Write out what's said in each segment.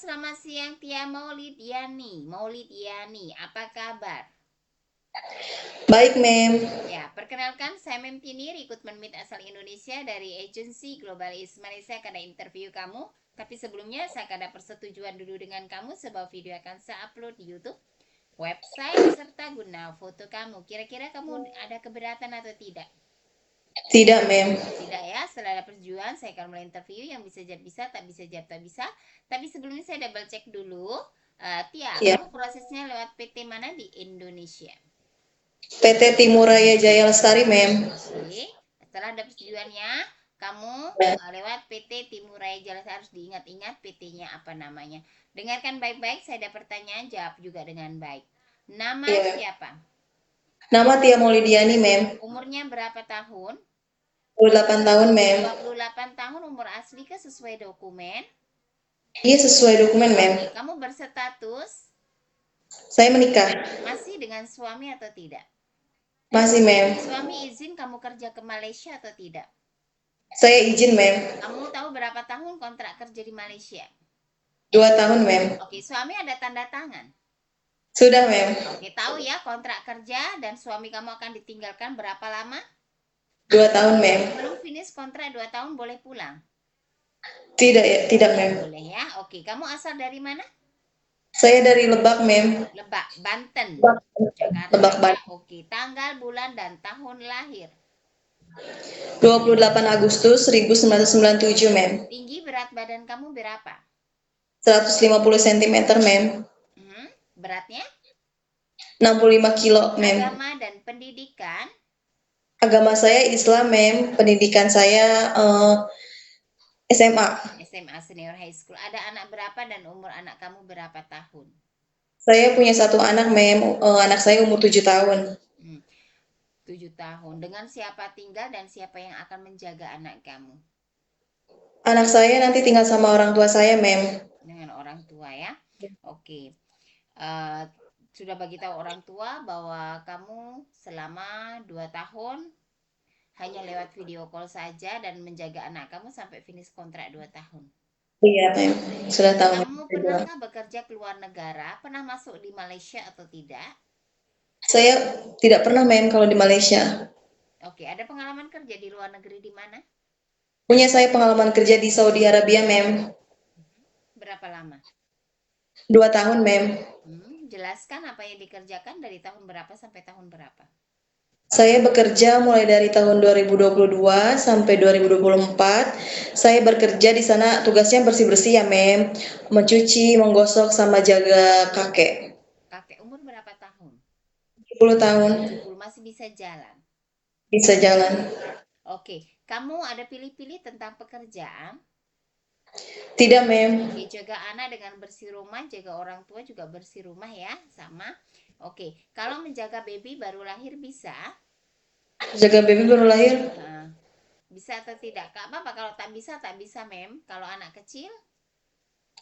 selamat siang Tia Maulidiani, apa kabar? Baik, Mem. Ya, perkenalkan saya Mem Tini, rekrutmen Meet asal Indonesia dari agensi Globalis Malaysia. Saya akan interview kamu. Tapi sebelumnya saya akan ada persetujuan dulu dengan kamu. Sebuah video akan saya upload di YouTube, website, serta guna foto kamu. Kira-kira kamu ada keberatan atau tidak? Tidak, Mem. Tidak ya, setelah ada persetujuan saya akan mulai interview yang bisa jawab bisa, tak bisa jawab tak bisa. Tapi sebelumnya saya double check dulu. Tia, Ya. kamu prosesnya lewat PT mana di Indonesia? PT Timuraya Jaya Lestari, Mem. Oke, setelah ada persetujuannya, kamu Ya. lewat PT Timuraya Jaya harus diingat-ingat PT-nya apa namanya. Dengarkan baik-baik, saya ada pertanyaan, jawab juga dengan baik. Nama Ya. siapa? Nama Tia Maulidiani, Mem. Umurnya berapa tahun? 28 tahun, Mem. 28 tahun, umur asli ke sesuai dokumen? Iya, sesuai dokumen, Mem. Oke, kamu berstatus Saya menikah. masih dengan suami atau tidak? Masih, Mem. Suami izin kamu kerja ke Malaysia atau tidak? Saya izin, Mem. Kamu tahu berapa tahun kontrak kerja di Malaysia? 2 tahun, Mem. Oke, suami ada tanda tangan. Sudah, Mem. Oke, tahu ya kontrak kerja dan suami kamu akan ditinggalkan berapa lama? 2 tahun, Mem. Sebelum finish kontrak 2 tahun boleh pulang? Tidak, ya, tidak, Mem. Boleh ya. Oke, kamu asal dari mana? Saya dari Lebak, Mem. Lebak, Banten, Lebak, Jakarta Lebak ya. Banten. Oke, tanggal, bulan, dan tahun lahir. 28 Agustus 1997, Mem. Tinggi berat badan kamu berapa? 150 cm, Mem. Beratnya? 65 kilo, Mem. Agama dan pendidikan? Agama saya Islam, Mem. Pendidikan saya SMA. SMA senior high school. Ada anak berapa dan umur anak kamu berapa tahun? Saya punya satu anak, Mem. Anak saya umur 7 tahun. 7 tahun. Dengan siapa tinggal dan siapa yang akan menjaga anak kamu? Anak saya nanti tinggal sama orang tua saya, Mem. Dengan orang tua ya. Oke. Eh, sudah bagi tahu orang tua bahwa kamu selama 2 tahun hanya lewat video call saja dan menjaga anak kamu sampai finish kontrak 2 tahun. Iya, Mem. Sudah tahu, Mem. Kamu pernahkah bekerja ke luar negara? Pernah masuk di Malaysia atau tidak? Saya tidak pernah, Mem, kalau di Malaysia. Oke, ada pengalaman kerja di luar negeri di mana? Punya saya pengalaman kerja di Saudi Arabia, Mem. Berapa lama? 2 tahun, Mem. Jelaskan apa yang dikerjakan dari tahun berapa sampai tahun berapa? Saya bekerja mulai dari tahun 2022 sampai 2024. Saya bekerja di sana tugasnya bersih-bersih ya, Mem. Mencuci, menggosok, sama jaga kakek. Kakek umur berapa tahun? 10 tahun. 70, masih bisa jalan. Bisa jalan. Oke, kamu ada pilih-pilih tentang pekerjaan? Tidak, Mem. Oke, jaga anak dengan bersih rumah, jaga orang tua juga bersih rumah ya, sama. Oke, kalau menjaga baby baru lahir bisa? Jaga baby baru lahir. Nah, bisa atau tidak? Kak, apa kalau tak bisa, tak bisa, Mem. Kalau anak kecil?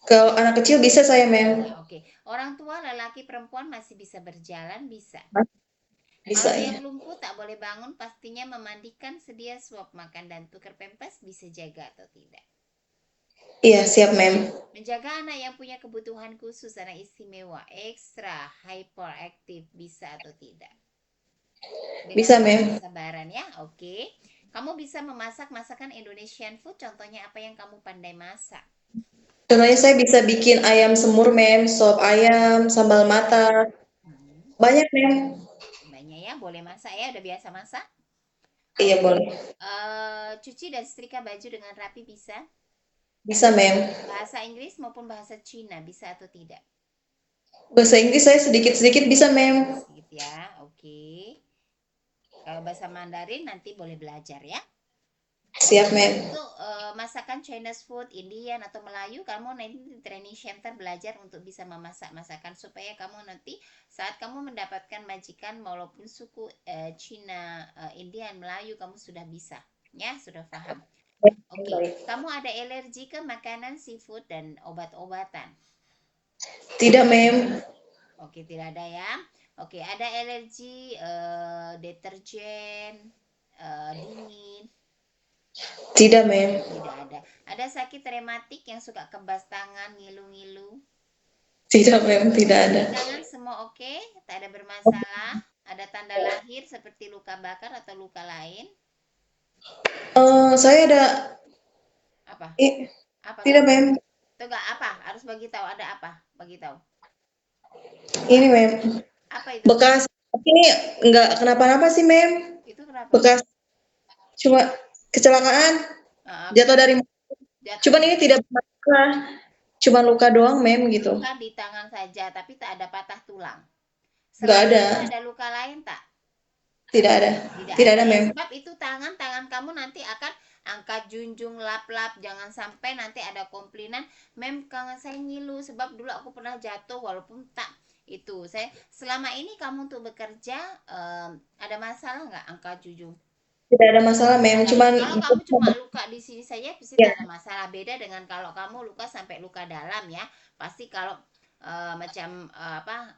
Kalau anak kecil bisa saya, Mem. Oke, orang tua lelaki perempuan masih bisa berjalan, bisa. Bisa Kalau ya. yang lumpuh tak boleh bangun, pastinya memandikan, sedia suap makan dan tukar pempes, bisa jaga atau tidak. Iya, siap, Mem. Menjaga anak yang punya kebutuhan khusus, anak istimewa, ekstra, hyperaktif, bisa atau tidak. Dengan Bisa, penuh Mem. kesabaran ya, oke. Kamu bisa memasak masakan Indonesian food, contohnya apa yang kamu pandai masak? Contohnya saya bisa bikin ayam semur, Mem, sop ayam, sambal mata. Hmm, Banyak, Mem. banyak ya, boleh masak ya, udah biasa masak. Iya, Oke. boleh. Cuci dan setrika baju dengan rapi bisa. Bisa, Mem. Bahasa Inggris maupun bahasa Cina bisa atau tidak? Bahasa Inggris saya sedikit-sedikit bisa, Mem. Sedikit ya, oke. Kalau bahasa Mandarin nanti boleh belajar ya. Oke, Siap, Mem. untuk masakan Chinese food, Indian atau Melayu, kamu nanti di training center belajar untuk bisa memasak masakan supaya kamu nanti saat kamu mendapatkan majikan walaupun suku Cina, Indian, Melayu kamu sudah bisa, ya sudah paham. Oke, Baik. kamu ada alergi ke makanan seafood dan obat-obatan? Tidak, Mem. Oke, tidak ada ya. Oke, ada alergi deterjen, dingin? Tidak, Mem. Tidak ada. Ada sakit rematik yang suka kebas tangan, ngilu-ngilu? Tidak, mem, tidak ada. Di tangan semua oke, tak ada bermasalah. Ada tanda lahir seperti luka bakar atau luka lain? Saya ada Apa? i Apa tidak, kamu? mem. Tuh gak apa? Harus bagi tahu ada apa? Bagi tahu. Ini, mem, Apa itu? bekas ini nggak kenapa-napa sih, mem. Itu kenapa? Bekas cuma kecelakaan, jatuh Kenapa dari jatuh? cuman ini tidak bermasalah, cuman luka doang, mem, gitu. Luka di tangan saja, tapi tak ada patah tulang. Nggak Selain ada, itu ada luka lain tak? tidak ada, Tidak tidak ada ada, ya, mem. sebab itu tangan kamu nanti akan angkat junjung lap-lap, jangan sampai nanti ada komplainan, mem kangen saya ngilu sebab dulu aku pernah jatuh walaupun tak itu. Saya selama ini kamu untuk bekerja ada masalah nggak angkat junjung? Tidak ada masalah, mem. Ada ya. Cuman Kalau kamu cuma luka di sini saja pasti ya, tak ada masalah. Beda dengan kalau kamu luka sampai luka dalam ya. Pasti kalau macam apa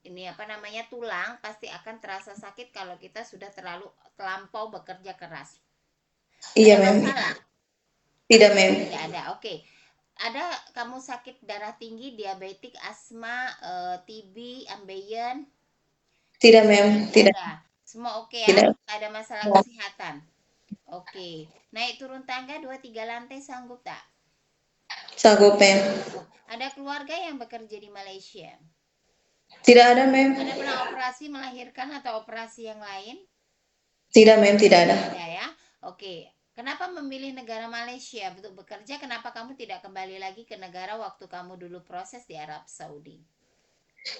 ini apa namanya tulang pasti akan terasa sakit kalau kita sudah terlalu terlampau bekerja keras. iya, Ada mem. masalah? Tidak, mem. Tidak ada. Oke. Ada kamu sakit darah tinggi, diabetik, asma, TB, ambeien? Tidak, mem. Tidak Tidak, ada. Semua oke ya? tidak. Tak ada masalah Ya. kesehatan. Oke. Naik turun tangga 2-3 lantai sanggup tak? Sanggup, mem. Oh, ada keluarga yang bekerja di Malaysia. Tidak ada, mem. Ada pernah operasi melahirkan atau operasi yang lain? Tidak, mem. Tidak ada. Ada ya. Oke. Kenapa memilih negara Malaysia untuk bekerja? Kenapa kamu tidak kembali lagi ke negara waktu kamu dulu proses di Arab Saudi?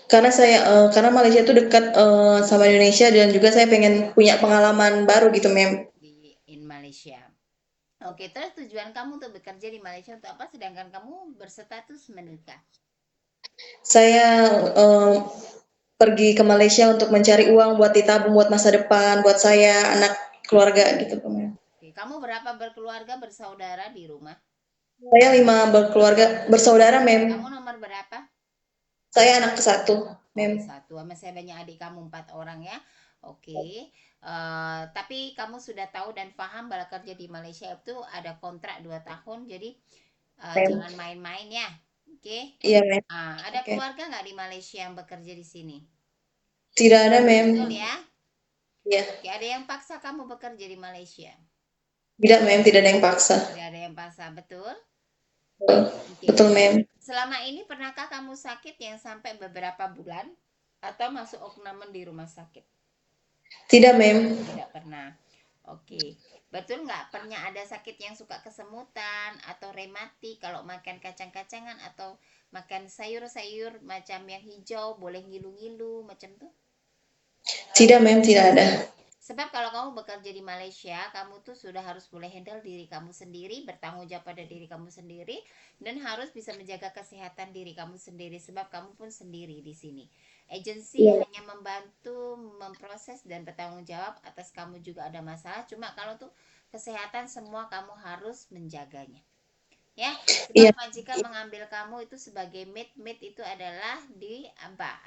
Karena Malaysia itu dekat sama Indonesia dan juga saya pengen punya pengalaman baru gitu, mem. Di in Malaysia. Oke, terus tujuan kamu untuk bekerja di Malaysia untuk apa? Sedangkan kamu berstatus menikah. Saya pergi ke Malaysia untuk mencari uang buat ditabung buat masa depan, buat saya, anak, keluarga gitu, mem. Oke, kamu berapa berkeluarga bersaudara di rumah? Saya 5 berkeluarga bersaudara, mem. Kamu nomor berapa? Saya anak ke-1, Oh, mem. ke-1. Sama saya banyak adik kamu 4 orang ya. Oke. Tapi kamu sudah tahu dan paham bahwa kerja di Malaysia itu ada kontrak 2 tahun. Jadi Mem. jangan main-main ya. Oke. Iya, mem. Ada Oke. keluarga nggak di Malaysia yang bekerja di sini? Tidak ada, mem. Betul ya? Iya. Oke, ada yang paksa kamu bekerja di Malaysia? Tidak, mem. Tidak ada yang paksa. Tidak ada yang paksa, betul? Betul, Oke. betul, mem. Selama ini pernahkah kamu sakit yang sampai beberapa bulan atau masuk opname di rumah sakit? Tidak, mem. Tidak pernah. Oke. Betul nggak pernah ada sakit yang suka kesemutan atau rematik kalau makan kacang-kacangan atau makan sayur-sayur macam yang hijau boleh ngilu-ngilu macam tuh? Tidak, mem. Tidak ada. Sebab kalau kamu bekerja di Malaysia, kamu tuh sudah harus boleh handle diri kamu sendiri, bertanggung jawab pada diri kamu sendiri, dan harus bisa menjaga kesehatan diri kamu sendiri. Sebab kamu pun sendiri di sini. Agensi Iya. hanya membantu memproses dan bertanggung jawab atas kamu juga ada masalah. Cuma kalau tuh kesehatan semua kamu harus menjaganya. Ya, sebab Iya. majikan mengambil kamu itu sebagai maid itu adalah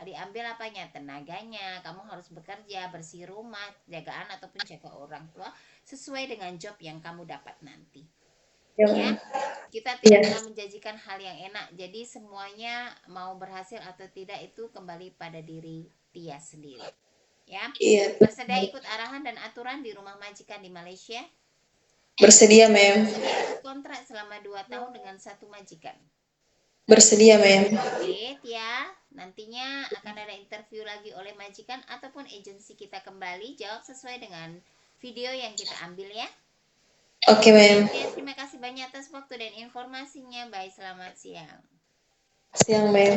diambil apanya, tenaganya. Kamu harus bekerja, bersih rumah, jaga anak ataupun jaga orang tua sesuai dengan job yang kamu dapat nanti. Iya, Ya, mem. kita Iya. tidak pernah menjanjikan hal yang enak. Jadi semuanya mau berhasil atau tidak itu kembali pada diri Tia sendiri. Ya, Iya. bersedia ikut arahan dan aturan di rumah majikan di Malaysia. Bersedia, mem. Bersedia ikut kontrak selama 2 tahun dengan satu majikan. Bersedia, mem. Oke, Tia, nantinya akan ada interview lagi oleh majikan ataupun agensi kita kembali. Jawab sesuai dengan video yang kita ambil ya. Oke, mem. Tia, terima kasih banyak atas waktu dan informasinya. Baik, selamat siang. Siang, mem.